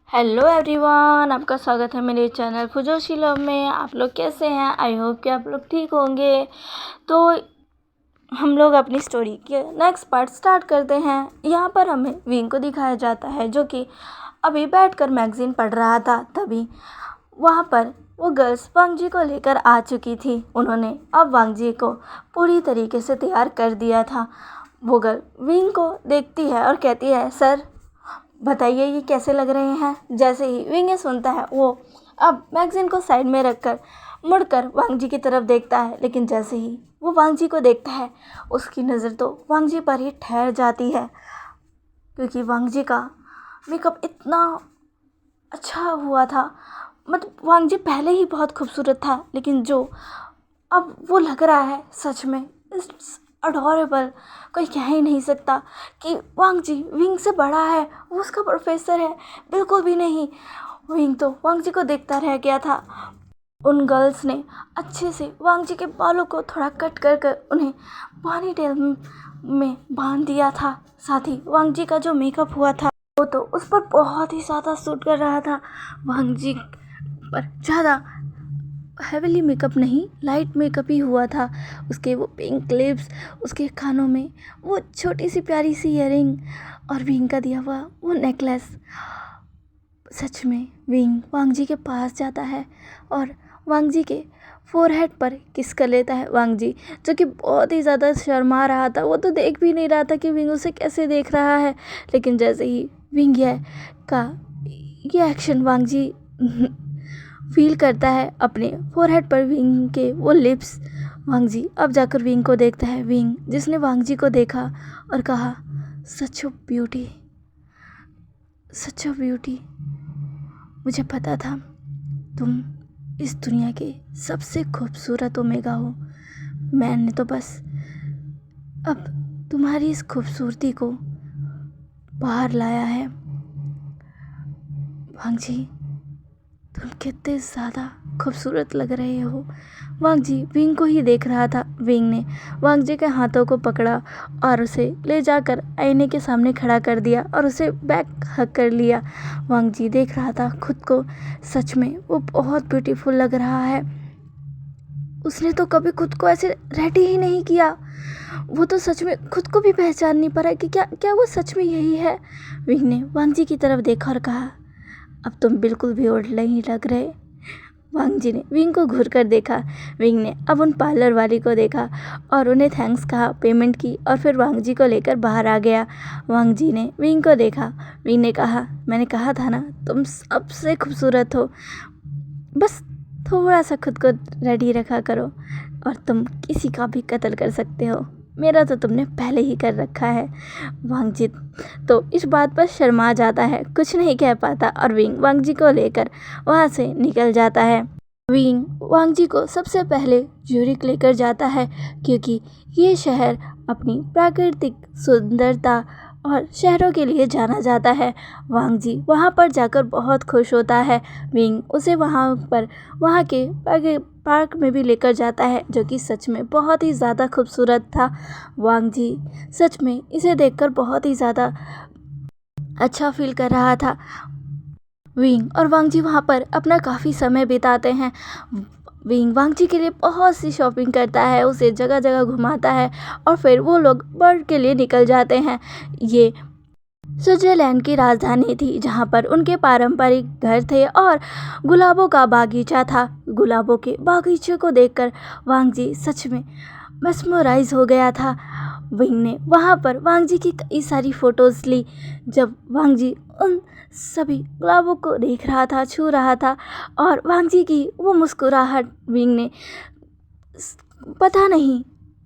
Hello everyone, आपका स्वागत है मेरे चैनल फुजोशी लव में। आप लोग कैसे हैं? आई होप कि आप लोग ठीक होंगे। तो हम लोग अपनी स्टोरी के नेक्स्ट पार्ट स्टार्ट करते हैं। यहाँ पर हमें विंग को दिखाया जाता है जो कि अभी बैठकर मैगज़ीन पढ़ रहा था। तभी वहाँ पर वो गर्ल्स वांगजी को लेकर आ चुकी थी। उन्होंने अब वांगजी को पूरी तरीके से तैयार कर दिया था। वो गर्ल विंग को देखती है और कहती है, सर बताइए ये कैसे लग रहे हैं। जैसे ही विंग ये सुनता है, वो अब मैगज़ीन को साइड में रखकर मुड़कर वांगजी की तरफ देखता है। लेकिन जैसे ही वो वांगजी को देखता है, उसकी नज़र तो वांगजी पर ही ठहर जाती है, क्योंकि वांगजी का मेकअप इतना अच्छा हुआ था। मतलब वांगजी पहले ही बहुत खूबसूरत था, लेकिन जो अब वो लग रहा है सच में इट्स अडोरेबल। कोई कह ही नहीं सकता कि वांगजी विंग से बड़ा है, वो उसका प्रोफेसर है। बिल्कुल भी नहीं। विंग तो वांगजी को देखता रह गया था। उन गर्ल्स ने अच्छे से वांगजी के बालों को थोड़ा कट कर कर उन्हें पॉनीटेल में बांध दिया था। साथ ही वांगजी का जो मेकअप हुआ था वो तो उस पर बहुत ही ज़्यादा सूट कर रहा था। वांगजी पर ज़्यादा हेवीली मेकअप नहीं, लाइट मेकअप ही हुआ था। उसके वो पिंक लिप्स, उसके कानों में वो छोटी सी प्यारी सी ईयरिंग और विंग का दिया हुआ वो नेकलेस। सच में विंग वांगजी के पास जाता है और वांगजी के फोरहेड पर किस कर लेता है। वांगजी जो कि बहुत ही ज़्यादा शर्मा रहा था, वो तो देख भी नहीं रहा था कि विंग उसे कैसे देख रहा है। लेकिन जैसे ही विंग का ये एक्शन वांगजी फील करता है अपने फोरहेड पर विंग के वो लिप्स, वांगजी अब जाकर विंग को देखता है। विंग जिसने वांगजी को देखा और कहा, सच a beauty, such a beauty. मुझे पता था तुम इस दुनिया के सबसे खूबसूरत ओमेगा हो। मैंने तो बस अब तुम्हारी इस खूबसूरती को बाहर लाया है। वांगजी तुम कितने ज़्यादा खूबसूरत लग रहे हो। वांगजी विंग को ही देख रहा था। विंग ने वांगजी के हाथों को पकड़ा और उसे ले जाकर आईने के सामने खड़ा कर दिया और उसे बैक हग कर लिया। वांगजी देख रहा था खुद को। सच में वो बहुत ब्यूटीफुल लग रहा है। उसने तो कभी खुद को ऐसे रेडी ही नहीं किया। वो तो सच में खुद को भी पहचान नहीं पा रहा कि क्या क्या वो सच में यही है। विंग ने वांगजी की तरफ देखा और कहा, अब तुम बिल्कुल भी ओल्ड नहीं लग रहे। वांगजी ने विंग को घूर कर देखा। विंग ने अब उन पार्लर वाली को देखा और उन्हें थैंक्स कहा, पेमेंट की और फिर वांगजी को लेकर बाहर आ गया। वांगजी ने विंग को देखा। विंग ने कहा, मैंने कहा था ना तुम सबसे खूबसूरत हो। बस थोड़ा सा खुद को रेडी रखा करो और तुम किसी का भी कत्ल कर सकते हो। मेरा तो तुमने पहले ही कर रखा है। वांगजी तो इस बात पर शर्मा जाता है, कुछ नहीं कह पाता और विंग वांगजी को लेकर वहाँ से निकल जाता है। विंग वांगजी को सबसे पहले ज्यूरिख लेकर जाता है, क्योंकि ये शहर अपनी प्राकृतिक सुंदरता और शहरों के लिए जाना जाता है। वांगजी वहाँ पर जाकर बहुत खुश होता है। विंग उसे वहाँ के पार्क में भी लेकर जाता है, जो कि सच में बहुत ही ज़्यादा खूबसूरत था। वांगजी सच में इसे देखकर बहुत ही ज़्यादा अच्छा फील कर रहा था। विंग और वांगजी वहाँ पर अपना काफ़ी समय बिताते हैं। विंग वांगजी के लिए बहुत सी शॉपिंग करता है, उसे जगह जगह घुमाता है और फिर वो लोग बर्ड के लिए निकल जाते हैं। ये स्विट्ज़रलैंड की राजधानी थी, जहाँ पर उनके पारंपरिक घर थे और गुलाबों का बागीचा था। गुलाबों के बागीचे को देखकर वांगजी सच में मेस्मराइज हो गया था। विंग ने वहाँ पर वांगजी की कई सारी फ़ोटोज़ ली। जब वांगजी उन सभी गुलाबों को देख रहा था, छू रहा था, और वांगजी की वो मुस्कुराहट, विंग ने पता नहीं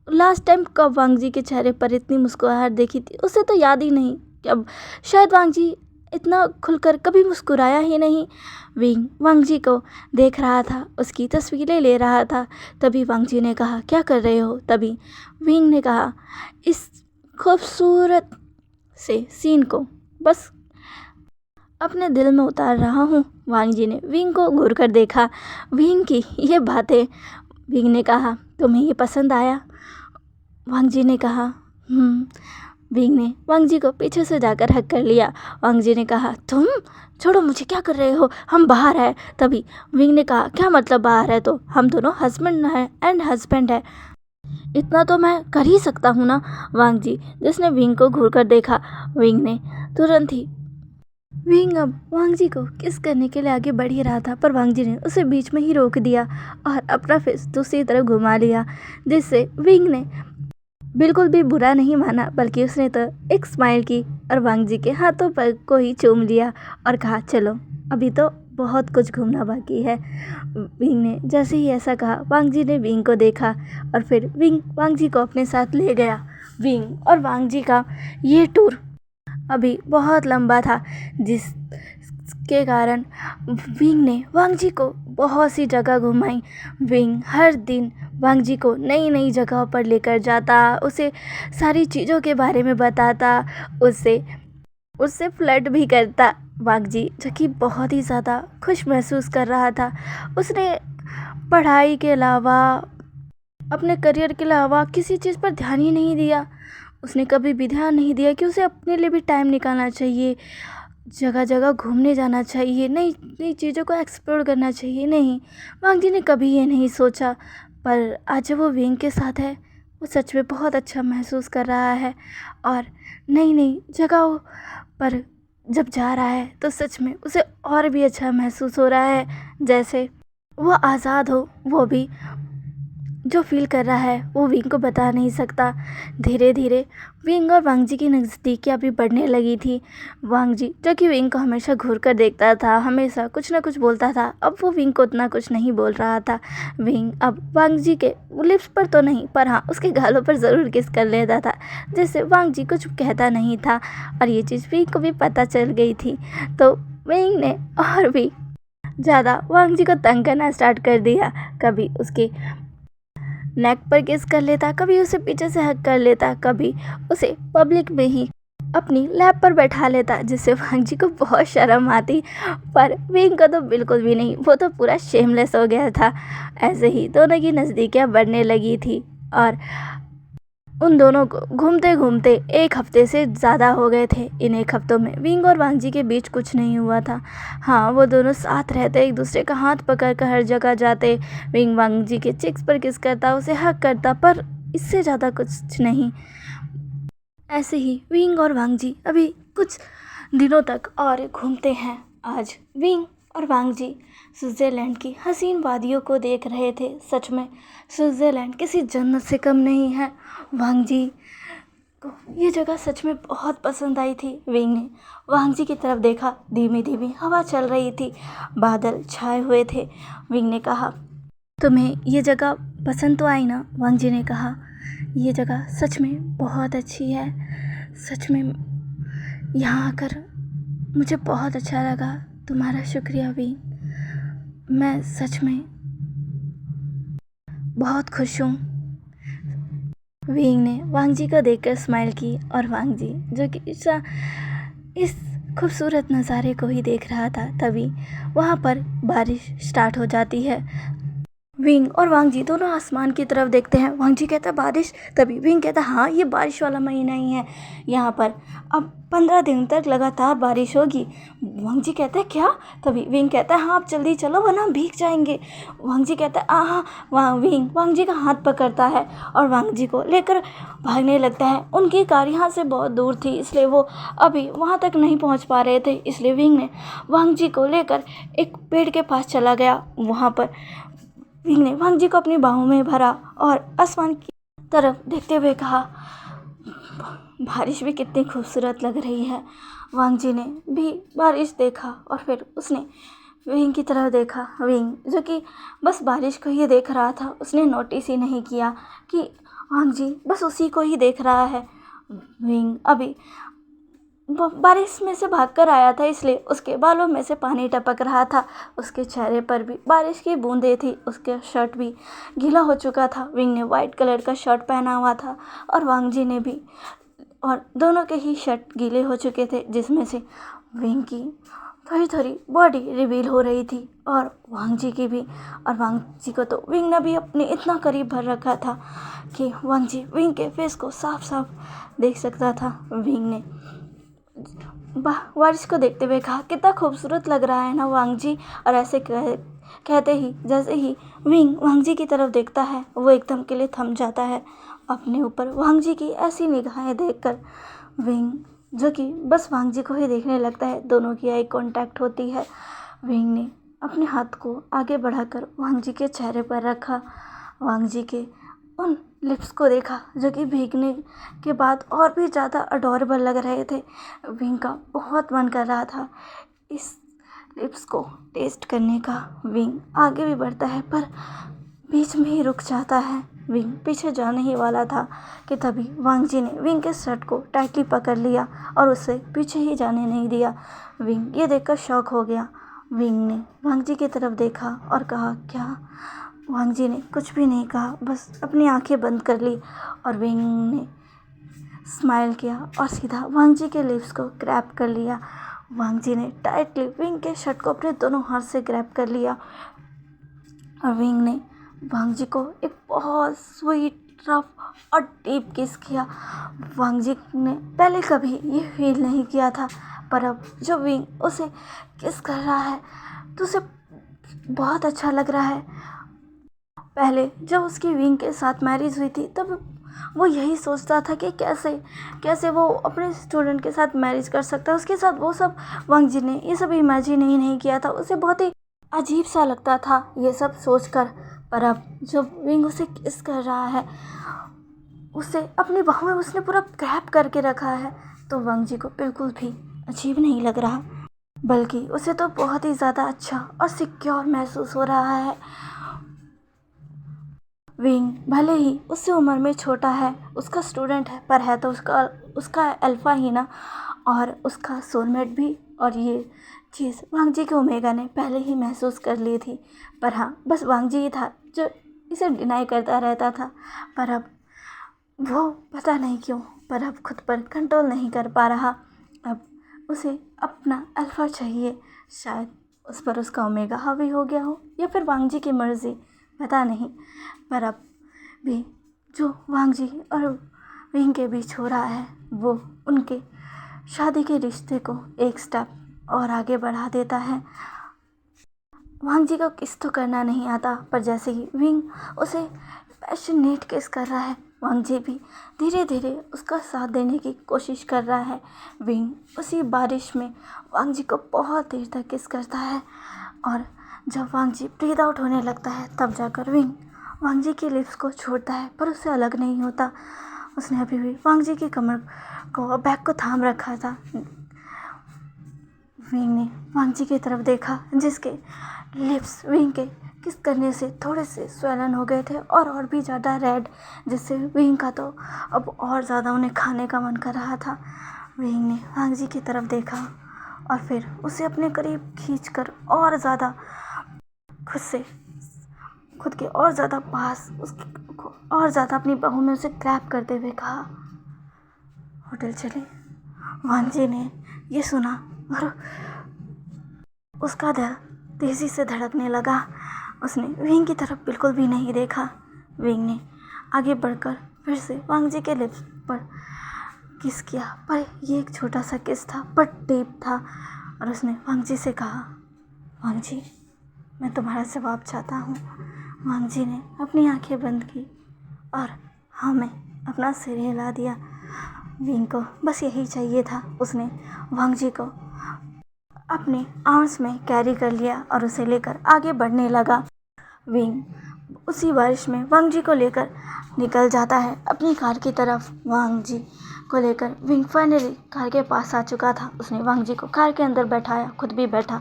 लास्ट टाइम कब वांगजी के चेहरे पर इतनी मुस्कुराहट देखी थी, उसे तो याद ही नहीं। अब शायद वांगजी इतना खुलकर कभी मुस्कुराया ही नहीं। विंग वांगजी को देख रहा था, उसकी तस्वीरें ले रहा था। तभी वांगजी ने कहा, क्या कर रहे हो? तभी विंग ने कहा, इस खूबसूरत से सीन को बस अपने दिल में उतार रहा हूँ। वांगजी ने विंग को घूर कर देखा। विंग की ये बातें, विंग ने कहा, तुम्हें ये पसंद आया? वांगजी ने कहा, विंग ने वांग जी को पीछे से जाकर हक कर लिया। वांग जी ने कहा, तुम छोड़ो मुझे, क्या कर रहे हो, हम बाहर हैं। तभी विंग ने कहा, क्या मतलब बाहर है? तो हम दोनों हस्बैंड हैं एंड हस्बैंड है, इतना तो मैं कर ही सकता हूँ ना। वांग जी जिसने विंग को घूर कर देखा, विंग ने तुरंत ही विंग अब वांग जी को किस करने के लिए आगे बढ़ ही रहा था, पर वांग जी ने उसे बीच में ही रोक दिया और अपना फेस दूसरी तरफ घुमा लिया, जिससे विंग ने बिल्कुल भी बुरा नहीं माना, बल्कि उसने तो एक स्माइल की और वांग जी के हाथों पर को ही चूम लिया और कहा, चलो अभी तो बहुत कुछ घूमना बाकी है। विंग ने जैसे ही ऐसा कहा, वांग जी ने विंग को देखा और फिर विंग वांग जी को अपने साथ ले गया। विंग और वांग जी का ये टूर अभी बहुत लंबा था, जिसके कारण विंग ने वांग जी को बहुत सी जगह घुमाई। विंग हर दिन वांग जी को नई नई जगहों पर लेकर जाता, उसे सारी चीज़ों के बारे में बताता, उससे उससे फ्लर्ट भी करता। वांग जी जो कि बहुत ही ज़्यादा खुश महसूस कर रहा था, उसने पढ़ाई के अलावा, अपने करियर के अलावा किसी चीज़ पर ध्यान ही नहीं दिया। उसने कभी भी ध्यान नहीं दिया कि उसे अपने लिए भी टाइम निकालना चाहिए, जगह जगह घूमने जाना चाहिए, नई नई चीज़ों को एक्सप्लोर करना चाहिए। नहीं, वांग जी ने कभी ये नहीं सोचा। पर आज जब वो विंग के साथ है, वो सच में बहुत अच्छा महसूस कर रहा है और नई नई जगहों पर जब जा रहा है तो सच में उसे और भी अच्छा महसूस हो रहा है, जैसे वो आज़ाद हो। वो भी जो फील कर रहा है वो विंग को बता नहीं सकता। धीरे धीरे विंग और वांग जी की नज़दीकियाँ भी बढ़ने लगी थी। वांग जी जो कि विंग को हमेशा घूर कर देखता था, हमेशा कुछ ना कुछ बोलता था, अब वो विंग को उतना कुछ नहीं बोल रहा था। विंग अब वांग जी के लिप्स पर तो नहीं, पर हाँ उसके गालों पर ज़रूर किस कर लेता था, जिससे वांग जी कुछ कहता नहीं था और ये चीज़ विंग को भी पता चल गई थी। तो विंग ने और भी ज़्यादा वांग जी को तंग करना स्टार्ट कर दिया। कभी उसके नेक पर किस कर लेता, कभी उसे पीछे से हक कर लेता, कभी उसे पब्लिक में ही अपनी लैब पर बैठा लेता, जिससे वांग जी को बहुत शर्म आती। पर विंग को तो बिल्कुल भी नहीं, वो तो पूरा शेमलेस हो गया था। ऐसे ही दोनों की नज़दीकियाँ बढ़ने लगी थी और उन दोनों को घूमते घूमते एक हफ्ते से ज़्यादा हो गए थे। इन एक हफ्तों में विंग और वांग जी के बीच कुछ नहीं हुआ था। हाँ, वो दोनों साथ रहते, एक दूसरे का हाथ पकड़ कर हर जगह जाते। विंग वांग जी के चिक्स पर किस करता, उसे हक करता, पर इससे ज़्यादा कुछ नहीं। ऐसे ही विंग और वांग जी अभी कुछ दिनों तक और घूमते हैं। आज विंग और वांग जी स्विट्ज़रलैंड की हसीन वादियों को देख रहे थे। सच में स्विट्ज़रलैंड किसी जन्नत से कम नहीं है। वांग जी को ये जगह सच में बहुत पसंद आई थी। विंग ने वांग जी की तरफ देखा, धीमी धीमी हवा चल रही थी, बादल छाए हुए थे। विंग ने कहा, तुम्हें ये जगह पसंद तो आई ना? वांग जी ने कहा, ये जगह सच में बहुत अच्छी है, सच में यहाँ आकर मुझे बहुत अच्छा लगा। तुम्हारा शुक्रिया विंग, मैं सच में बहुत खुश हूँ। विंग ने वांग जी को देखकर स्माइल की और वांग जी जो कि इस खूबसूरत नज़ारे को ही देख रहा था, तभी वहाँ पर बारिश स्टार्ट हो जाती है। विंग और वांग जी दोनों आसमान की तरफ देखते हैं। वांग जी कहता है, बारिश? तभी विंग कहता है, हाँ ये बारिश वाला महीना ही है, यहाँ पर अब 15 दिन तक लगातार बारिश होगी। वांग जी कहता है, क्या? तभी विंग कहता है, हाँ आप जल्दी चलो वरना हम भीग जाएंगे। वांग जी कहता है, हाँ। विंग वांग जी का हाथ पकड़ता है और वांग जी को लेकर भागने लगता है। उनकी कार यहाँ से बहुत दूर थी, इसलिए वो अभी वहाँ तक नहीं पहुँच पा रहे थे, इसलिए विंग ने वांग जी को लेकर एक पेड़ के पास चला गया। वहाँ पर विंग ने वांग जी को अपनी बाहों में भरा और आसमान की तरफ देखते हुए कहा, बारिश भी कितनी खूबसूरत लग रही है। वांग जी ने भी बारिश देखा और फिर उसने विंग की तरफ देखा। विंग जो कि बस बारिश को ही देख रहा था, उसने नोटिस ही नहीं किया कि वांग जी बस उसी को ही देख रहा है। विंग अभी बारिश में से भागकर आया था, इसलिए उसके बालों में से पानी टपक रहा था, उसके चेहरे पर भी बारिश की बूंदें थी, उसका शर्ट भी गीला हो चुका था। विंग ने वाइट कलर का शर्ट पहना हुआ था और वांग जी ने भी, और दोनों के ही शर्ट गीले हो चुके थे, जिसमें से विंग की थोड़ी थोड़ी बॉडी रिवील हो रही थी, और वांग जी की भी। और वांग जी को तो विंग ने भी अपने इतना करीब भर रखा था कि वांग जी विंग के फेस को साफ साफ देख सकता था। विंग ने बारिश को देखते हुए कहा, कितना खूबसूरत लग रहा है ना वांग जी। और ऐसे कहते ही जैसे ही विंग वांग जी की तरफ देखता है, वो एकदम के लिए थम जाता है अपने ऊपर। वांग जी की ऐसी निगाहें देखकर विंग, जो कि बस वांग जी को ही देखने लगता है, दोनों की आई कांटेक्ट होती है। विंग ने अपने हाथ को आगे बढ़ाकर वांग जी के चेहरे पर रखा, वांग जी के उन लिप्स को देखा जो कि भीगने के बाद और भी ज़्यादा अडोरेबल लग रहे थे। विंग का बहुत मन कर रहा था इस लिप्स को टेस्ट करने का। विंग आगे भी बढ़ता है पर बीच में ही रुक जाता है। विंग पीछे जाने ही वाला था कि तभी वांग जी ने विंग के शर्ट को टाइटली पकड़ लिया और उसे पीछे ही जाने नहीं दिया। विंग ये देखकर शॉक हो गया। विंग ने वांग जी की तरफ देखा और कहा, क्या? वांग जी ने कुछ भी नहीं कहा, बस अपनी आंखें बंद कर ली। और विंग ने स्माइल किया और सीधा वांग जी के लिप्स को ग्रैब कर लिया। वांग जी ने टाइटली विंग के शर्ट को अपने दोनों हाथ से ग्रैब कर लिया और विंग ने वांग जी को एक बहुत स्वीट, रफ और डीप किस किया। वांग जी ने पहले कभी ये फील नहीं किया था, पर अब जो विंग उसे किस कर रहा है तो उसे बहुत अच्छा लग रहा है। पहले जब उसकी विंग के साथ मैरिज हुई थी तब वो यही सोचता था कि कैसे वो अपने स्टूडेंट के साथ मैरिज कर सकता है, उसके साथ वो सब। वांग जी ने ये सब इमेजिन ही नहीं किया था, उसे बहुत ही अजीब सा लगता था ये सब सोचकर। पर अब जब विंग उसे किस कर रहा है, उसे अपनी बाहों में उसने पूरा ग्रैब करके रखा है, तो वांग जी को बिल्कुल भी अजीब नहीं लग रहा, बल्कि उसे तो बहुत ही ज़्यादा अच्छा और सिक्योर महसूस हो रहा है। विंग भले ही उससे उम्र में छोटा है, उसका स्टूडेंट है, पर है तो उसका अल्फ़ा ही ना, और उसका सोलमेट भी। और ये चीज़ वांग जी के ओमेगा ने पहले ही महसूस कर ली थी, पर हाँ, बस वांग जी ही था जो इसे डिनाई करता रहता था। पर अब वो पता नहीं क्यों, पर अब खुद पर कंट्रोल नहीं कर पा रहा। अब उसे अपना अल्फ़ा चाहिए। शायद उस पर उसका ओमेगा हावी हो गया हो, या फिर वांग जी की मर्ज़ी, पता नहीं। पर अब भी जो वांग जी और विंग के बीच हो रहा है, वो उनके शादी के रिश्ते को एक स्टेप और आगे बढ़ा देता है। वांग जी को किस तो करना नहीं आता, पर जैसे ही विंग उसे पैशनेट किस कर रहा है, वांग जी भी धीरे धीरे उसका साथ देने की कोशिश कर रहा है। विंग उसी बारिश में वांग जी को बहुत देर तक किस करता है, और जब वांग जी ब्रीद आउट होने लगता है तब जाकर विंग वांग जी के लिप्स को छोड़ता है, पर उससे अलग नहीं होता। उसने अभी भी वांग जी की कमर को, बैक को थाम रखा था। विंग ने वांग जी की तरफ देखा, जिसके लिप्स विंग के किस करने से थोड़े से स्वेलन हो गए थे और भी ज़्यादा रेड, जिससे विंग का तो अब और ज़्यादा उन्हें खाने का मन कर रहा था। विंग ने वांग जी की तरफ देखा और फिर उसे अपने करीब खींचकर और ज़्यादा खुद के और ज़्यादा पास, उसको और ज़्यादा अपनी बाहों में उसे ग्रैब करते हुए कहा, होटल चले। वांग जी ने ये सुना और उसका दिल तेज़ी से धड़कने लगा। उसने विंग की तरफ बिल्कुल भी नहीं देखा। विंग ने आगे बढ़कर फिर से वांग जी के लिप्स पर किस किया, पर ये एक छोटा सा किस था, बट डीप था। और उसने वांग जी से कहा, वांग जी, मैं तुम्हारा जवाब चाहता हूँ। वांग जी ने अपनी आंखें बंद की और हाँ में अपना सिर हिला दिया। विंग को बस यही चाहिए था। उसने वांग जी को अपने आर्म्स में कैरी कर लिया और उसे लेकर आगे बढ़ने लगा। विंग उसी बारिश में वांग जी को लेकर निकल जाता है अपनी कार की तरफ। वांग जी को लेकर विंग फाइनली कार के पास आ चुका था। उसने वांग जी को कार के अंदर बैठाया, खुद भी बैठा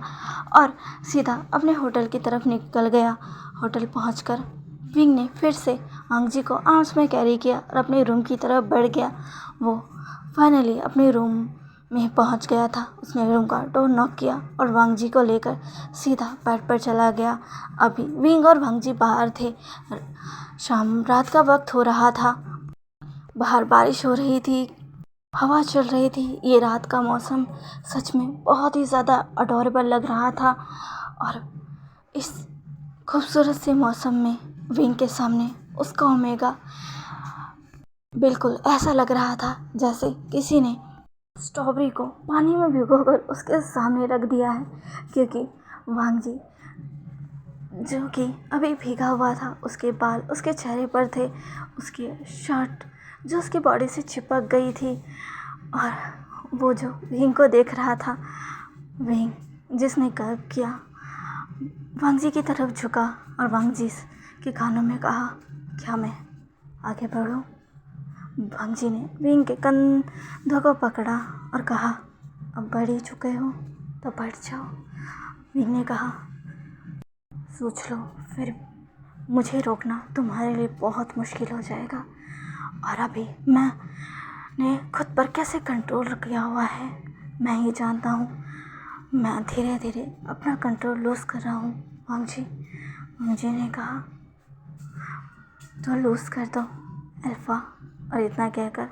और सीधा अपने होटल की तरफ निकल गया। होटल पहुंचकर विंग ने फिर से वांग जी को आर्म्स में कैरी किया और अपने रूम की तरफ बढ़ गया। वो फाइनली अपने रूम में पहुंच गया था। उसने रूम का डोर नॉक किया और वांग जी को लेकर सीधा बेड पर चला गया। अभी विंग और वांग जी बाहर थे। रात का वक्त हो रहा था, बाहर बारिश हो रही थी। हवा चल रही थी। ये रात का मौसम सच में बहुत ही ज़्यादा अडोरेबल लग रहा था। और इस खूबसूरत से मौसम में विंग के सामने उसका ओमेगा बिल्कुल ऐसा लग रहा था जैसे किसी ने स्ट्रॉबेरी को पानी में भिगोकर उसके सामने रख दिया है। क्योंकि वांग जी जो कि अभी भीगा हुआ था, उसके बाल उसके चेहरे पर थे, उसकी शर्ट जो उसकी बॉडी से चिपक गई थी, और वो जो विंग को देख रहा था, विंग जिसने कर्व किया, वांग जी की तरफ झुका और वांग जी के कानों में कहा, क्या मैं आगे बढ़ूं? वांग जी ने विंग के कंधों को पकड़ा और कहा, अब बढ़ ही चुके हो तो बढ़ जाओ। विंग ने कहा, सोच लो, फिर मुझे रोकना तुम्हारे लिए बहुत मुश्किल हो जाएगा। और अभी मैंने खुद पर कैसे कंट्रोल किया हुआ है मैं ही जानता हूँ। मैं धीरे धीरे अपना कंट्रोल लूज़ कर रहा हूँ। वांग जी ने कहा, तो लूज़ कर दो अल्फ़ा। और इतना कहकर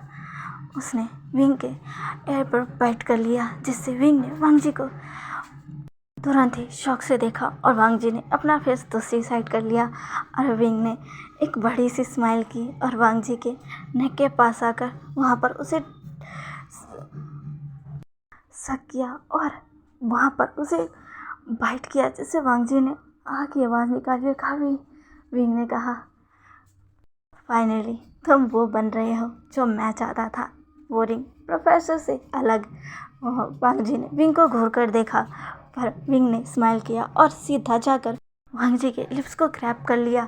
उसने विंग के एयर पर बैठ कर लिया, जिससे विंग ने वांग जी को तुरंत ही शौक से देखा और वांग जी ने अपना फेस दूसरी साइड कर लिया। और विंग ने एक बड़ी सी स्माइल की और वांग जी के नेक के पास आकर वहाँ पर उसे सक किया और वहाँ पर उसे बाइट किया, जिससे वांग जी ने आह की आवाज़ निकाली और कहा, विंग ने कहा, फाइनली तुम वो बन रहे हो जो मैं चाहता था, बोरिंग प्रोफेसर से अलग। वांग जी ने विंग को घूर कर देखा, पर विंग ने स्माइल किया और सीधा जाकर वांग जी के लिप्स को ग्रैब कर लिया।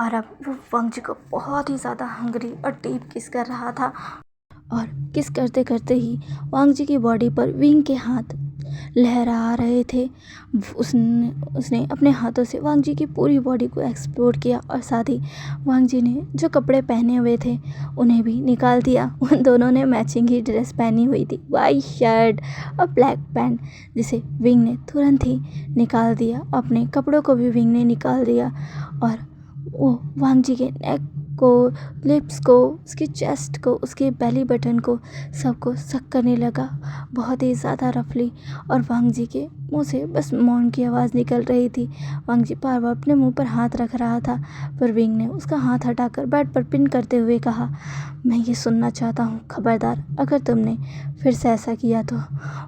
और अब वो वांग जी को बहुत ही ज़्यादा हंगरी और डीप किस कर रहा था। और किस करते करते ही वांग जी की बॉडी पर विंग के हाथ लहरा रहे थे। उसने अपने हाथों से वांग जी की पूरी बॉडी को एक्सप्लोर किया और साथ ही वांग जी ने जो कपड़े पहने हुए थे उन्हें भी निकाल दिया। उन दोनों ने मैचिंग ही ड्रेस पहनी हुई थी, वाइट शर्ट और ब्लैक पैंट, जिसे विंग ने तुरंत ही निकाल दिया। अपने कपड़ों को भी विंग ने निकाल दिया और वो वांग जी के नेक को, लिप्स को, उसके चेस्ट को, उसके बेली बटन को, सबको सक करने लगा बहुत ही ज़्यादा रफली। और वांग जी के मुंह से बस मौन की आवाज़ निकल रही थी। वांग जी बार बार अपने मुंह पर हाथ रख रहा था, पर विंग ने उसका हाथ हटाकर बेड पर पिन करते हुए कहा, मैं ये सुनना चाहता हूँ, खबरदार अगर तुमने फिर से ऐसा किया तो।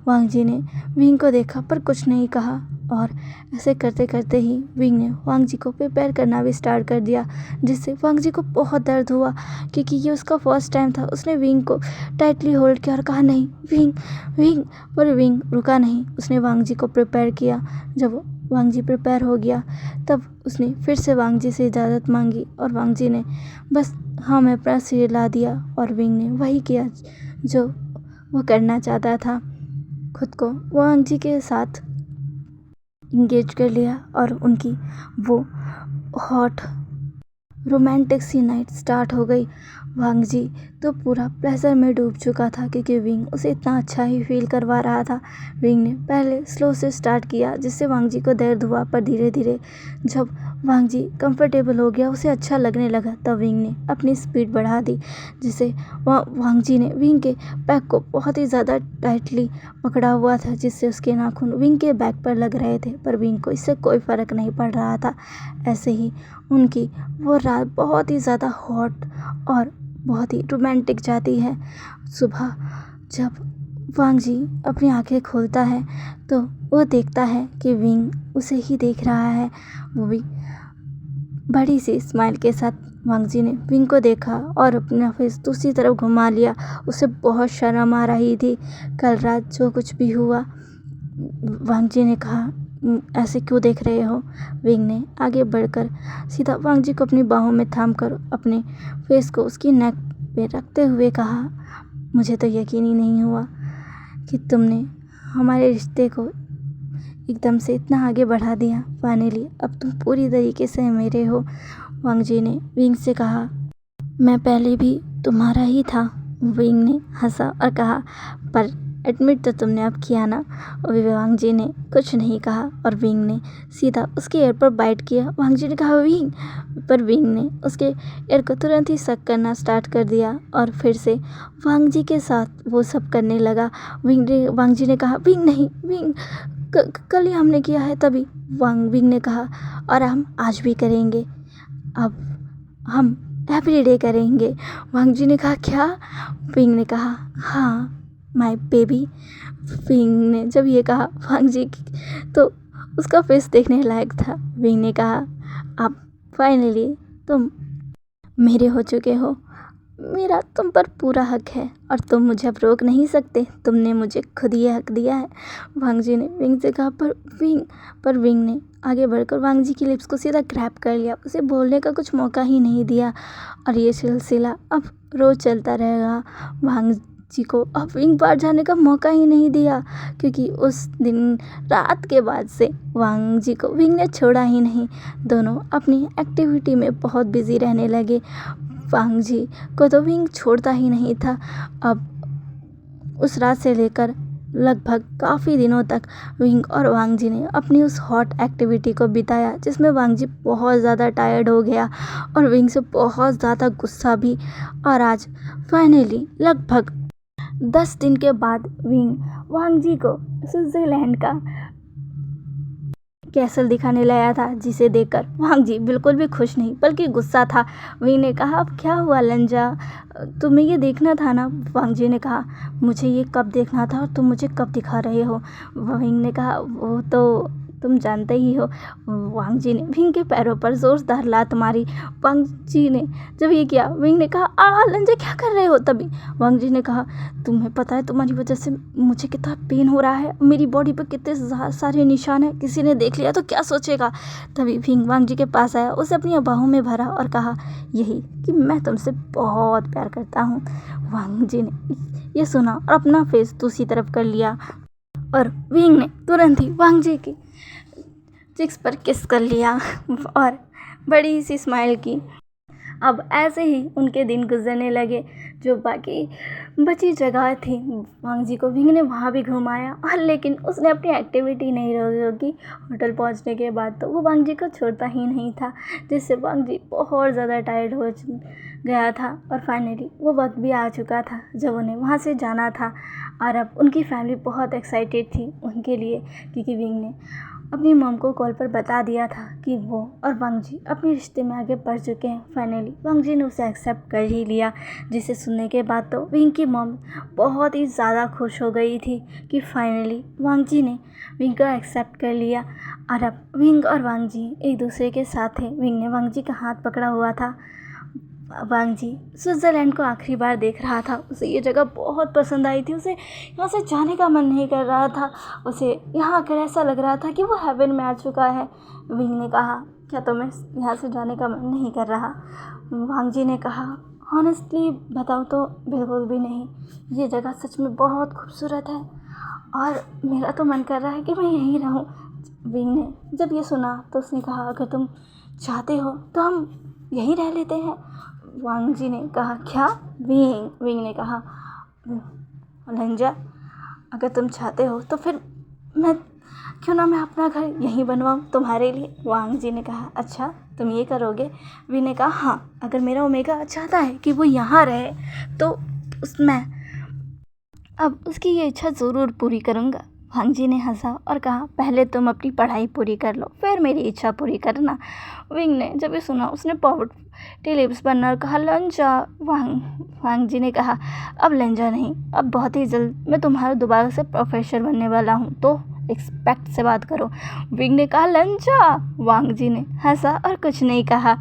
वांग जी ने विंग को देखा पर कुछ नहीं कहा। और ऐसे करते करते ही विंग ने वांग जी को प्रिपेयर करना भी स्टार्ट कर दिया, जिससे वांग जी को बहुत दर्द हुआ, क्योंकि ये उसका फर्स्ट टाइम था। उसने विंग को टाइटली होल्ड किया और कहा, नहीं विंग विंग, पर विंग रुका नहीं। उसने वांग जी को प्रिपेयर किया। जब वांग जी प्रिपेयर हो गया तब उसने फिर से वांग जी से इजाज़त मांगी और वांग जी ने बस हाँ में अपना सिर हिला दिया। और विंग ने वही किया जो वो करना चाहता था, खुद को वांग जी के साथ इंगेज कर लिया और उनकी वो हॉट रोमांटिक सी नाइट स्टार्ट हो गई। वांग जी तो पूरा प्लेजर में डूब चुका था, क्योंकि विंग उसे इतना अच्छा ही फील करवा रहा था। विंग ने पहले स्लो से स्टार्ट किया, जिससे वांग जी को दर्द हुआ, पर धीरे धीरे जब वांग जी कंफर्टेबल हो गया, उसे अच्छा लगने लगा, तब विंग ने अपनी स्पीड बढ़ा दी, जिससे वांग जी ने विंग के बैक को बहुत ही ज़्यादा टाइटली पकड़ा हुआ था, जिससे उसके नाखून विंग के बैक पर लग रहे थे, पर विंग को इससे कोई फ़र्क नहीं पड़ रहा था। ऐसे ही उनकी वो रात बहुत ही ज़्यादा हॉट और बहुत ही रोमांटिक जाती है। सुबह जब वांग जी अपनी आंखें खोलता है तो वो देखता है कि विंग उसे ही देख रहा है। वो भी बड़ी सी स्माइल के साथ वांग जी ने विंग को देखा और अपना फेस दूसरी तरफ घुमा लिया। उसे बहुत शर्म आ रही थी। कल रात जो कुछ भी हुआ, वांग जी ने कहा, ऐसे क्यों देख रहे हो? विंग ने आगे बढ़कर सीधा वांग जी को अपनी बाहों में थाम कर अपने फेस को उसकी नेक पे रखते हुए कहा, मुझे तो यकीन ही नहीं हुआ कि तुमने हमारे रिश्ते को एकदम से इतना आगे बढ़ा दिया। फाइनली अब तुम पूरी तरीके से मेरे हो। वांग जी ने विंग से कहा, मैं पहले भी तुम्हारा ही था। विंग ने हंसा और कहा, पर एडमिट तो तुमने अब किया ना। वांग जी ने कुछ नहीं कहा और विंग ने सीधा उसके एयर पर बाइट किया। वांग जी ने कहा विंग, पर विंग ने उसके एयर को तुरंत ही सक करना स्टार्ट कर दिया और फिर से वांग जी के साथ वो सब करने लगा। वांग जी ने कहा विंग नहीं, विंग कल ही हमने किया है तभी। विंग ने कहा और हम आज भी करेंगे, अब हम एवरीडे करेंगे। वांग जी ने कहा क्या? विंग ने कहा हाँ माय बेबी। विंग ने जब ये कहा वांग जी तो उसका फेस देखने लायक था। विंग ने कहा अब फाइनली तुम मेरे हो चुके हो, मेरा तुम पर पूरा हक है और तुम मुझे अब रोक नहीं सकते, तुमने मुझे खुद ये हक दिया है। वांग जी ने विंग से कहा पर विंग ने आगे बढ़कर वांग जी की लिप्स को सीधा ग्रैब कर लिया, उसे बोलने का कुछ मौका ही नहीं दिया और ये सिलसिला अब रोज चलता रहेगा। वांग जी को अब विंग बाहर जाने का मौका ही नहीं दिया क्योंकि उस दिन रात के बाद से वांग जी को विंग ने छोड़ा ही नहीं। दोनों अपनी एक्टिविटी में बहुत बिजी रहने लगे। वांग जी को तो विंग छोड़ता ही नहीं था। अब उस रात से लेकर लगभग काफ़ी दिनों तक विंग और वांग जी ने अपनी उस हॉट एक्टिविटी को बिताया जिसमें वांग जी बहुत ज़्यादा टायर्ड हो गया और विंग से बहुत ज़्यादा गुस्सा भी। और आज फाइनली लगभग 10 दिन के बाद विंग वांग जी को स्विट्जरलैंड का कैसल दिखाने लाया था जिसे देखकर वांग जी बिल्कुल भी खुश नहीं बल्कि गुस्सा था। विंग ने कहा अब क्या हुआ लंजा, तुम्हें ये देखना था ना। वांग जी ने कहा मुझे ये कब देखना था और तुम मुझे कब दिखा रहे हो। विंग ने कहा वो तो तुम जानते ही हो। वांग जी ने विंग के पैरों पर जोरदार लात मारी। वांग जी ने जब ये किया विंग ने कहा लंजा क्या कर रहे हो। तभी वांग जी ने कहा तुम्हें पता है तुम्हारी वजह से मुझे कितना पेन हो रहा है, मेरी बॉडी पर कितने सारे निशान हैं, किसी ने देख लिया तो क्या सोचेगा। तभी विंग वांग जी के पास आया, उसे अपनी बाहों में भरा और कहा यही कि मैं तुमसे बहुत प्यार करता हूँ। वांग जी ने ये सुना और अपना फेस दूसरी तरफ कर लिया और विंग ने तुरंत ही वांग जी की चिक्स पर किस कर लिया और बड़ी सी स्माइल की। अब ऐसे ही उनके दिन गुजरने लगे। जो बाकी बची जगह थी वांग जी को विंग ने वहाँ भी घुमाया और लेकिन उसने अपनी एक्टिविटी नहीं रोकी। होटल पहुँचने के बाद तो वो वांग जी को छोड़ता ही नहीं था जिससे वांग जी बहुत ज़्यादा टायर्ड हो गया था और फाइनली वो वक्त भी आ चुका था जब उन्हें वहाँ से जाना था। और अब उनकी फैमिली बहुत एक्साइटेड थी उनके लिए क्योंकि विंग ने अपनी मॉम को कॉल पर बता दिया था कि वो और वांग जी अपने रिश्ते में आगे बढ़ चुके हैं। फाइनली वांग जी ने उसे एक्सेप्ट कर ही लिया जिसे सुनने के बाद तो विंग की मॉम बहुत ही ज़्यादा खुश हो गई थी कि फाइनली वांग जी ने विंग को एक्सेप्ट कर लिया। और अब विंग और वांग जी एक दूसरे के साथ थे। विंग ने वांग जी का हाथ पकड़ा हुआ था। वांग जी स्विट्ज़रलैंड को आखिरी बार देख रहा था, उसे ये जगह बहुत पसंद आई थी, उसे यहाँ से जाने का मन नहीं कर रहा था, उसे यहाँ आकर ऐसा लग रहा था कि वो हेवन में आ चुका है। विंग ने कहा क्या तुम्हें यहाँ से जाने का मन नहीं कर रहा। वांग जी ने कहा ऑनेस्टली बताओ तो बिल्कुल भी नहीं, ये जगह सच में बहुत खूबसूरत है और मेरा तो मन कर रहा है कि मैं यहीं रहूँ। विंग ने जब ये सुना तो उसने कहा अगर तुम चाहते हो तो हम यहीं रह लेते हैं। वांग जी ने कहा क्या? विंग ने कहा लंजा अगर तुम चाहते हो तो फिर क्यों ना मैं अपना घर यहीं बनवाऊँ तुम्हारे लिए। वांग जी ने कहा अच्छा तुम ये करोगे। विंग ने कहा हाँ, अगर मेरा ओमेगा चाहता है कि वो यहाँ रहे तो मैं अब उसकी ये इच्छा ज़रूर पूरी करूँगा। वांग जी ने हंसा और कहा पहले तुम अपनी पढ़ाई पूरी कर लो फिर मेरी इच्छा पूरी करना। विंग ने जब ये सुना उसने पॉवर्टी लिप्स बनना और कहा लंजा। वांग जी ने कहा अब लंजा नहीं, अब बहुत ही जल्द मैं तुम्हारा दोबारा से प्रोफेसर बनने वाला हूँ, तो एक्सपेक्ट से बात करो। विंग ने कहा लंजा। वांग जी ने हंसा और कुछ नहीं कहा।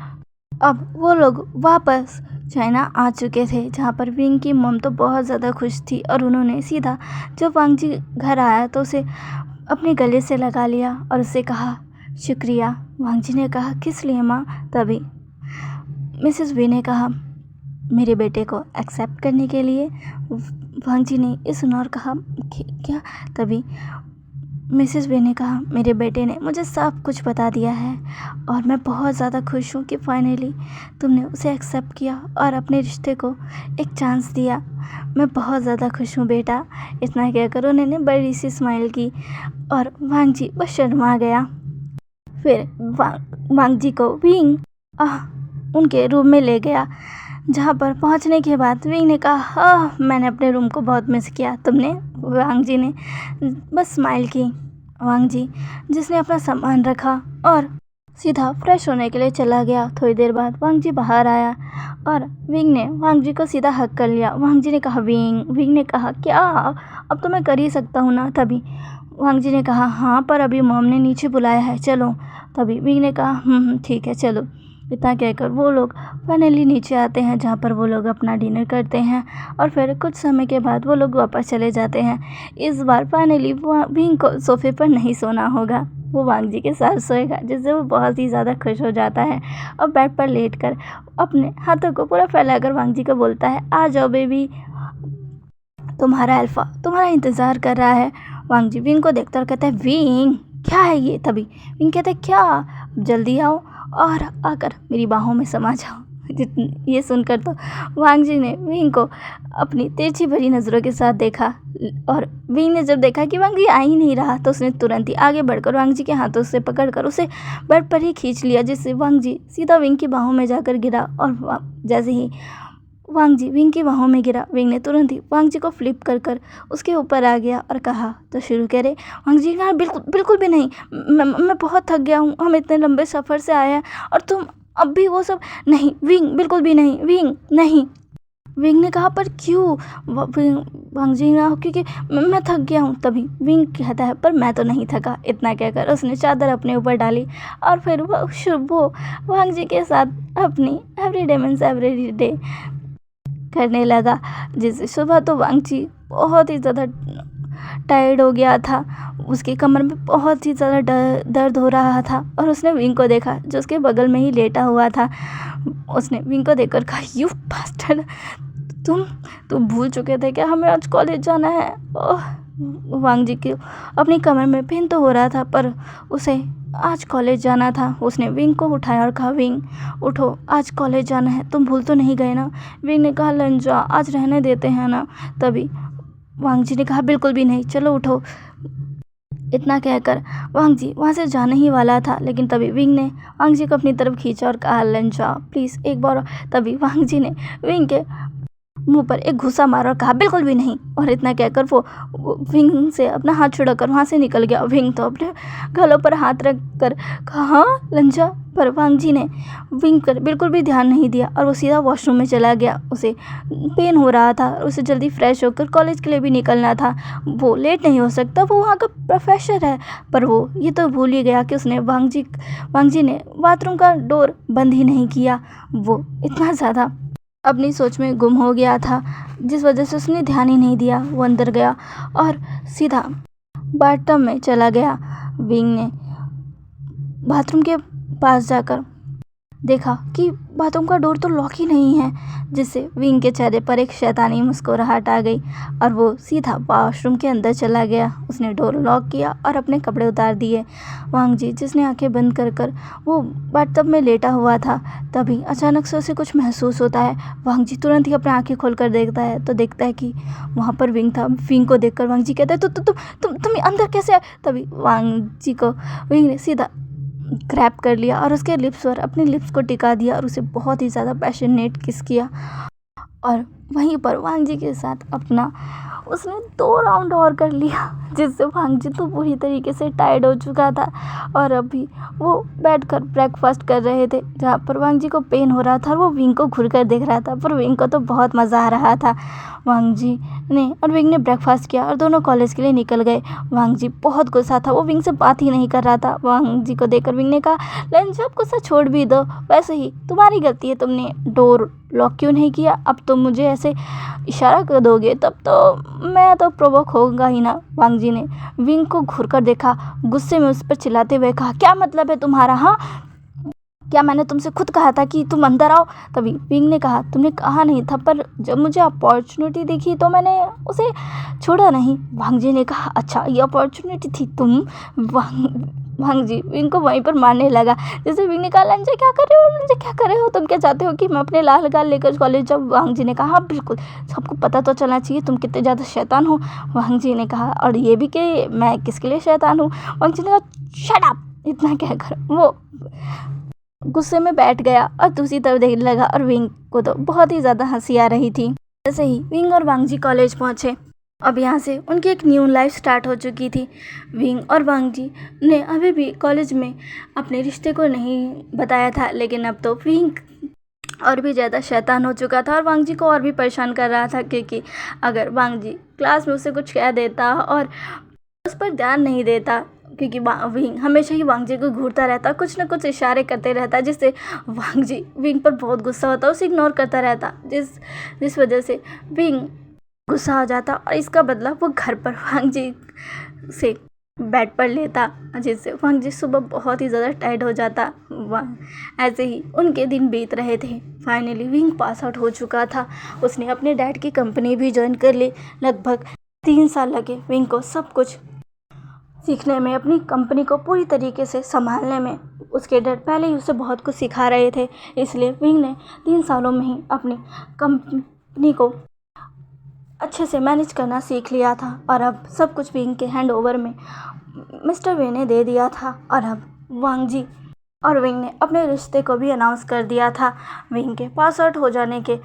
अब वो लोग वापस चाइना आ चुके थे जहाँ पर विंग की मॉम तो बहुत ज़्यादा खुश थी और उन्होंने सीधा जब वांग जी घर आया तो उसे अपने गले से लगा लिया और उससे कहा शुक्रिया। वांग जी ने कहा किस लिए माँ। तभी मिसेस वी ने कहा मेरे बेटे को एक्सेप्ट करने के लिए। वांग जी ने ये सुना और कहा क्या। तभी मिसेस वे ने कहा, मेरे बेटे ने मुझे सब कुछ बता दिया है और मैं बहुत ज़्यादा खुश हूँ कि फाइनली तुमने उसे एक्सेप्ट किया और अपने रिश्ते को एक चांस दिया। मैं बहुत ज़्यादा खुश हूँ बेटा। इतना कहकर उन्होंने बड़ी सी स्माइल की और वांग जी बस शर्मा गया। फिर वांग जी को विंग उनके रूम में ले गया, जहाँ पर पहुँचने के बाद विंग ने कहा, मैंने अपने रूम को बहुत मिस किया। तुमने? वांग जी ने बस स्माइल की। वांग जी जिसने अपना सामान रखा और सीधा फ्रेश होने के लिए चला गया। थोड़ी देर बाद वांग जी बाहर आया और विंग ने वांग जी को सीधा हक कर लिया। वांग जी ने कहा, विंग ने कहा, क्या अब तो मैं कर ही सकता हूँ ना। तभी वांग जी ने कहा, हाँ पर अभी मॉम ने नीचे बुलाया है, चलो। तभी विंग ने कहा, ठीक है चलो। इतना कहकर वो लोग फाइनली नीचे आते हैं, जहाँ पर वो लोग अपना डिनर करते हैं और फिर कुछ समय के बाद वो लोग वापस चले जाते हैं। इस बार फाइनली विंग को सोफे पर नहीं सोना होगा, वो वांग जी के साथ सोएगा, जिससे वो बहुत ही ज़्यादा खुश हो जाता है और बेड पर लेटकर अपने हाथों को पूरा फैलाकर वांग जी को बोलता है, आ जाओ बेबी, तुम्हारा अल्फा तुम्हारा इंतज़ार कर रहा है। वांग जी विंग को देखता और कहता है, विंग क्या है ये। तभी विंग कहता है, क्या, जल्दी आओ और आकर मेरी बाहों में समा जाओ। ये सुनकर तो वांग जी ने विंग को अपनी तिरछी भरी नज़रों के साथ देखा और विंग ने जब देखा कि वांग जी आ ही नहीं रहा, तो उसने तुरंत ही आगे बढ़कर वांग जी के हाथों से पकड़कर उसे बेड पर ही खींच लिया, जिससे वांग जी सीधा विंग की बाहों में जाकर गिरा। और जैसे ही वांग जी विंग की बाहों में गिरा, विंग ने तुरंत ही वांग जी को फ्लिप कर उसके ऊपर आ गया और कहा, तो शुरू करे। वांग जी कहा, बिल्कुल भी नहीं, मैं बहुत थक गया हूँ, हम इतने लंबे सफ़र से आए हैं और तुम अब भी वो सब। नहीं विंग, बिल्कुल भी नहीं, विंग नहीं। विंग ने कहा, पर क्यों। वांग जी ने, क्योंकि मैं थक गया हूँ। तभी विंग कहता है, पर मैं तो नहीं थका। इतना कहकर उसने चादर अपने ऊपर डाली और फिर वो वांग जी के साथ अपनी एवरीडे मीन्स एवरीडे करने लगा। जिस सुबह तो वांग जी बहुत ही ज़्यादा टायर्ड हो गया था, उसकी कमर में बहुत ही ज़्यादा दर्द हो रहा था और उसने विंग को देखा जो उसके बगल में ही लेटा हुआ था। उसने विंग को देखकर कहा, यू बास्टर्ड, तुम भूल चुके थे क्या हमें आज कॉलेज जाना है। वांग जी की अपनी कमर में पेन तो हो रहा था, पर उसे आज कॉलेज जाना था। उसने विंग को उठाया और कहा, विंग उठो, आज कॉलेज जाना है, तुम भूल तो नहीं गए ना। विंग ने कहा, लंजा आज रहने देते हैं ना। तभी वांग जी ने कहा, बिल्कुल भी नहीं, चलो उठो। इतना कहकर वांग जी वहाँ से जाने ही वाला था, लेकिन तभी विंग ने वांग जी को अपनी तरफ खींचा और कहा, लंजा प्लीज़ एक बार। तभी वांग जी ने विंग के मुंह पर एक घुसा मारा और कहा, बिल्कुल भी नहीं। और इतना कहकर वो विंग से अपना हाथ छुड़ाकर वहाँ से निकल गया। विंग तो अपने गलों पर हाथ रख कर कहा, हाँ लंजा। पर वांग जी ने विंग पर बिल्कुल भी ध्यान नहीं दिया और वो सीधा वॉशरूम में चला गया। उसे पेन हो रहा था, उसे जल्दी फ्रेश होकर कॉलेज के लिए भी निकलना था। वो लेट नहीं हो सकता, वो वहाँ का प्रोफेसर है। पर वो ये तो भूल ही गया कि उसने वांग जी ने बाथरूम का डोर बंद ही नहीं किया। वो इतना ज़्यादा अपनी सोच में गुम हो गया था, जिस वजह से उसने ध्यान ही नहीं दिया। वो अंदर गया और सीधा बाथटब में चला गया। विंग ने बाथरूम के पास जाकर देखा कि बाथरूम का डोर तो लॉक ही नहीं है, जिससे विंग के चेहरे पर एक शैतानी मुस्कुराहट आ गई और वो सीधा वॉशरूम के अंदर चला गया। उसने डोर लॉक किया और अपने कपड़े उतार दिए। वांग जी जिसने आंखें बंद कर वो बाथटब में लेटा हुआ था, तभी अचानक से उसे कुछ महसूस होता है। वांग जी तुरंत ही अपनी आंखें खोलकर देखता है तो देखता है कि वहाँ पर विंग था। विंग को देखकर वांग जी कहता है, तुम अंदर कैसे आए। तभी वांग जी को विंग ने सीधा ग्रैब कर लिया और उसके लिप्स पर अपने लिप्स को टिका दिया और उसे बहुत ही ज़्यादा पैशनेट किस किया। और वहीं पर वांग जी के साथ अपना उसने 2 राउंड और कर लिया, जिससे वांग जी तो पूरी तरीके से टायर्ड हो चुका था और अभी वो बैठकर ब्रेकफास्ट कर रहे थे, जहाँ पर वांग जी को पेन हो रहा था और वो विंग को घूर कर देख रहा था। पर विंग को तो बहुत मज़ा आ रहा था। वांग जी ने और विंग ने ब्रेकफास्ट किया और दोनों कॉलेज के लिए निकल गए। वांग जी बहुत गुस्सा था, वो विंग से बात ही नहीं कर रहा था। वांग जी को देखकर विंग ने कहा, लंच अब गुस्सा छोड़ भी दो, वैसे ही तुम्हारी गलती है, तुमने डोर लॉक क्यों नहीं किया। अब तुम मुझे ऐसे इशारा कर दोगे तब तो मैं तो प्रोवोक होगा ही ना। वांग जी ने विंग को घूर कर देखा, गुस्से में उस पर चिल्लाते हुए कहा, क्या मतलब है तुम्हारा। हाँ क्या मैंने तुमसे खुद कहा था कि तुम अंदर आओ? तभी विंग ने कहा, तुमने कहा नहीं था, पर जब मुझे अपॉर्चुनिटी दिखी तो मैंने उसे छोड़ा नहीं। वांग जी ने कहा, अच्छा ये अपॉर्चुनिटी थी? तुम वांग जी विंग को वहीं पर मारने लगा। जैसे विंग ने कहा, लंजा क्या कर रहे हो, लंजा क्या कर रहे हो, तुम क्या चाहते हो कि मैं अपने लाल गाल लेकर कॉलेज जाऊँ? वांग जी ने कहा, हाँ बिल्कुल, सबको पता तो चलना चाहिए तुम कितने ज़्यादा शैतान हो। वांग जी ने कहा, और ये भी कि मैं किसके लिए शैतान हूँ? वांग जी ने कहा, शट अप। इतना कहकर वो गुस्से में बैठ गया और दूसरी तरफ देखने लगा, और विंग को तो बहुत ही ज़्यादा हंसी आ रही थी। जैसे ही विंग और वांग जी कॉलेज पहुँचे, अब यहाँ से उनकी एक न्यू लाइफ स्टार्ट हो चुकी थी। विंग और वांग जी ने अभी भी कॉलेज में अपने रिश्ते को नहीं बताया था, लेकिन अब तो विंग और भी ज़्यादा शैतान हो चुका था और वांग जी को और भी परेशान कर रहा था, क्योंकि अगर वांग जी क्लास में उसे कुछ कह देता और उस पर ध्यान नहीं देता, क्योंकि विंग हमेशा ही वांग जी को घूरता रहता, कुछ ना कुछ इशारे करते रहता, जिससे वांग जी विंग पर बहुत गुस्सा होता, उसे इग्नोर करता रहता, जिस वजह से विंग गुस्सा हो जाता और इसका बदला वो घर पर वांग जी से बेड पर लेता, जिससे वांग जी सुबह बहुत ही ज़्यादा टायर्ड हो जाता। ऐसे ही उनके दिन बीत रहे थे। फाइनली विंग पास आउट हो चुका था। उसने अपने डैड की कंपनी भी ज्वाइन कर ली। लगभग 3 साल लगे विंग को सब कुछ सीखने में, अपनी कंपनी को पूरी तरीके से संभालने में। उसके डैड पहले ही उसे बहुत कुछ सिखा रहे थे, इसलिए विंग ने 3 सालों में ही अपनी कंपनी को अच्छे से मैनेज करना सीख लिया था और अब सब कुछ विंग के हैंड ओवर में मिस्टर वे ने दे दिया था। और अब वांग जी और विंग ने अपने रिश्ते को भी अनाउंस कर दिया था। विंग के पास आउट हो जाने के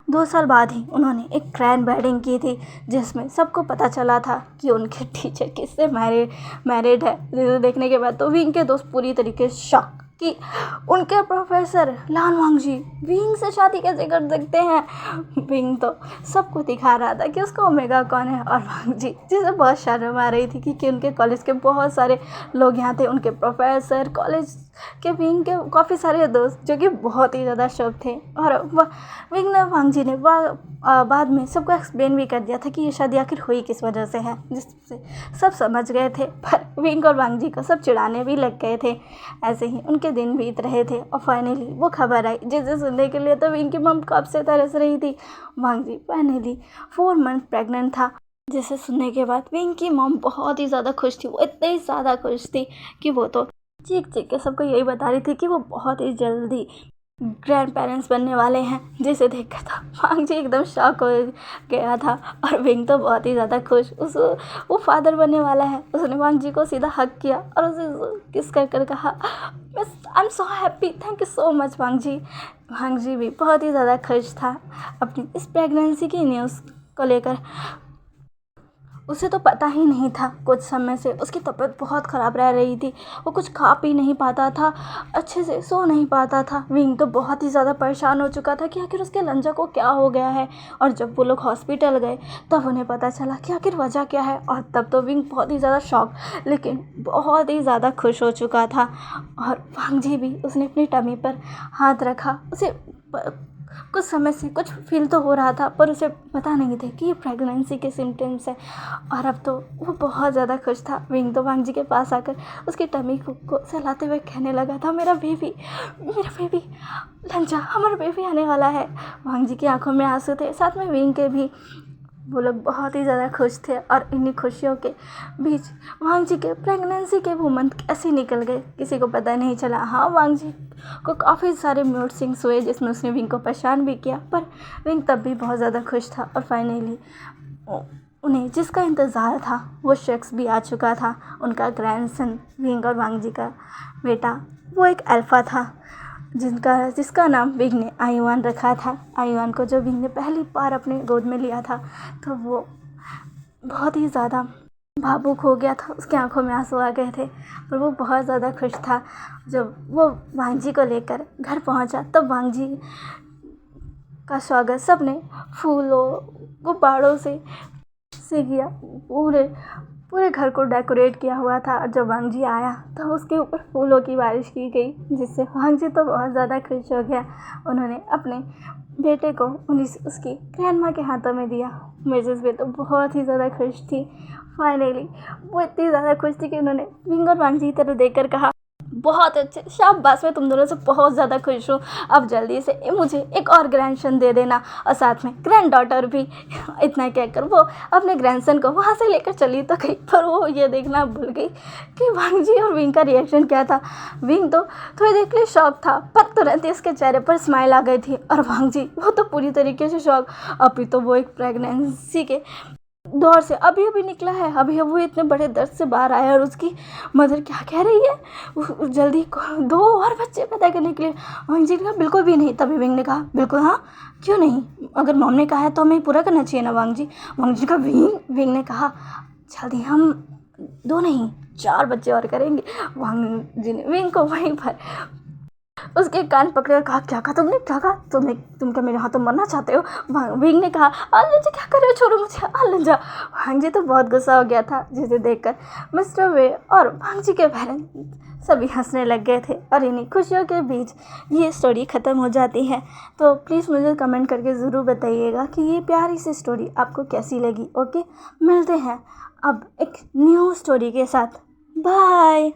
2 साल बाद ही उन्होंने एक ग्रैंड वेडिंग की थी, जिसमें सबको पता चला था कि उनके टीचर किससे मैरिड है। जिसे देखने के बाद तो विंग के दोस्त पूरी तरीके से शॉक कि उनके प्रोफेसर लान वांग जी विंग से शादी कैसे कर सकते हैं। विंग तो सबको दिखा रहा था कि उसका ओमेगा कौन है, और वांग जी जिसे बहुत शर्म आ रही थी क्योंकि उनके कॉलेज के बहुत सारे लोग यहाँ थे, उनके प्रोफेसर, कॉलेज के विंग के काफ़ी सारे दोस्त जो कि बहुत ही ज़्यादा शुभ थे। और विंग ने वांग जी ने बाद में सबको एक्सप्लेन भी कर दिया था कि ये शादी आखिर हुई किस वजह से है, जिससे सब समझ गए थे, पर विंग और वांग जी को सब चिढ़ाने भी लग गए थे। ऐसे ही उनके दिन बीत रहे थे और फाइनली वो खबर आई, जिसे सुनने के लिए तो विंग की मम कब से तरस रही थी। वांग जी फाइनली 4 मंथ प्रेग्नेंट था, जिसे सुनने के बाद विंग की मम बहुत ही ज़्यादा खुश थी। वो इतनी ज़्यादा खुश थी कि वो तो चीख चीख के सबको यही बता रही थी कि वो बहुत ही जल्दी ग्रैंड पेरेंट्स बनने वाले हैं, जिसे देखकर तो वांग जी एकदम शॉक हो गया था। और विंग तो बहुत ही ज़्यादा खुश, वो फादर बनने वाला है। उसने वांग जी को सीधा हग किया और उसे किस कर कहा, I am so happy, thank you so much Wang ji. Wang ji भी बहुत ही ज़्यादा खुश था अपनी इस प्रेगनेंसी की न्यूज़ को लेकर। उसे तो पता ही नहीं था, कुछ समय से उसकी तबीयत बहुत ख़राब रह रही थी। वो कुछ खा पी नहीं पाता था, अच्छे से सो नहीं पाता था। विंग तो बहुत ही ज़्यादा परेशान हो चुका था कि आखिर उसके लंजा को क्या हो गया है। और जब वो लोग हॉस्पिटल गए तब उन्हें पता चला कि आखिर वजह क्या है। और तब तो विंग बहुत ही ज़्यादा शॉक लेकिन बहुत ही ज़्यादा खुश हो चुका था। और वांग जी भी उसने अपनी टमी पर हाथ रखा। उसे कुछ समय से कुछ फील तो हो रहा था, पर उसे पता नहीं थे कि ये प्रेगनेंसी के सिम्टम्स है। और अब तो वो बहुत ज़्यादा खुश था। विंग तो वांग जी के पास आकर उसकी टमी को सहलाते हुए कहने लगा था, मेरा बेबी लंजा, हमारा बेबी आने वाला है। वांग जी की आंखों में आंसू थे, साथ में विंग के भी। वो लोग बहुत ही ज़्यादा खुश थे और इन्हीं खुशियों के बीच वांग जी के प्रेगनेंसी के वो मंथ कैसे निकल गए किसी को पता नहीं चला। हाँ, वांग जी को काफ़ी सारे म्यूट सिंग्स हुए जिसमें उसने विंग को परेशान भी किया, पर विंग तब भी बहुत ज़्यादा खुश था। और फाइनली उन्हें जिसका इंतज़ार था वो शख्स भी आ चुका था, उनका ग्रैंडसन, विंग और वांग जी का बेटा। वो एक अल्फ़ा था जिसका नाम विंग ने आयुआन रखा था। आयुआन को जब विंग ने पहली बार अपने गोद में लिया था तो वो बहुत ही ज़्यादा भावुक हो गया था, उसकी आंखों में आंसू आ गए थे। पर वो बहुत ज़्यादा खुश था। जब वो वांग जी को लेकर घर पहुंचा तब वांग जी का स्वागत सबने फूलों गुब्बारों से किया। पूरे घर को डेकोरेट किया हुआ था। और जब वांग जी आया तो उसके ऊपर फूलों की बारिश की गई, जिससे वांग जी तो बहुत ज़्यादा खुश हो गया। उन्होंने अपने बेटे को उसकी ग्रैंडमा के हाथों में दिया। मिसेस भी तो बहुत ही ज़्यादा खुश थी। फाइनली वो इतनी ज़्यादा खुश थी कि उन्होंने विंग और वांग जी की तरफ देखकर कहा, बहुत अच्छे, शाबाश, मैं तुम दोनों से बहुत ज़्यादा खुश हूँ। अब जल्दी से मुझे एक और ग्रैंडसन दे देना और साथ में ग्रैंड डॉटर भी। इतना कहकर वो अपने ग्रैंडसन को वहाँ से लेकर चली तो गई, पर वो ये देखना भूल गई कि वांग जी और विंग का रिएक्शन क्या था। विंग तो थोड़ी देर के लिए शॉक था, पर तुरंत ही उसके चेहरे पर स्माइल आ गई थी, और वांग जी वो तो पूरी तरीके से शॉक। अभी तो वो एक प्रेगनेंसी के दौर से अभी अभी निकला है, अभी वो इतने बड़े दर्द से बाहर आया, और उसकी मदर क्या कह रही है, जल्दी 2 और बच्चे पैदा करने के लिए। वांग जी ने कहा बिल्कुल भी नहीं। तभी विंग ने कहा बिल्कुल, हाँ क्यों नहीं, अगर मॉम ने कहा है तो हमें पूरा करना चाहिए ना वांग जी। वांग जी का विंग ने कहा जल्दी हम 2 नहीं 4 बच्चे और करेंगे। वांग जी ने विंग को वहीं पर उसके कान पकड़कर कहा क्या कहा तुमने, क्या कहा तुमने, तुम क्या मेरे हाथों मरना चाहते हो। विंग ने कहा आलन जी क्या कर रहे हो, छोड़ो मुझे, आलन जा। वांग जी तो बहुत गुस्सा हो गया था, जिसे देखकर मिस्टर वे और वांग जी के पेरेंट्स सभी हंसने लग गए थे, और इन्हीं खुशियों के बीच ये स्टोरी ख़त्म हो जाती है। तो प्लीज़ मुझे कमेंट करके ज़रूर बताइएगा कि ये प्यारी सी स्टोरी आपको कैसी लगी। ओके, मिलते हैं अब एक न्यू स्टोरी के साथ। बाय।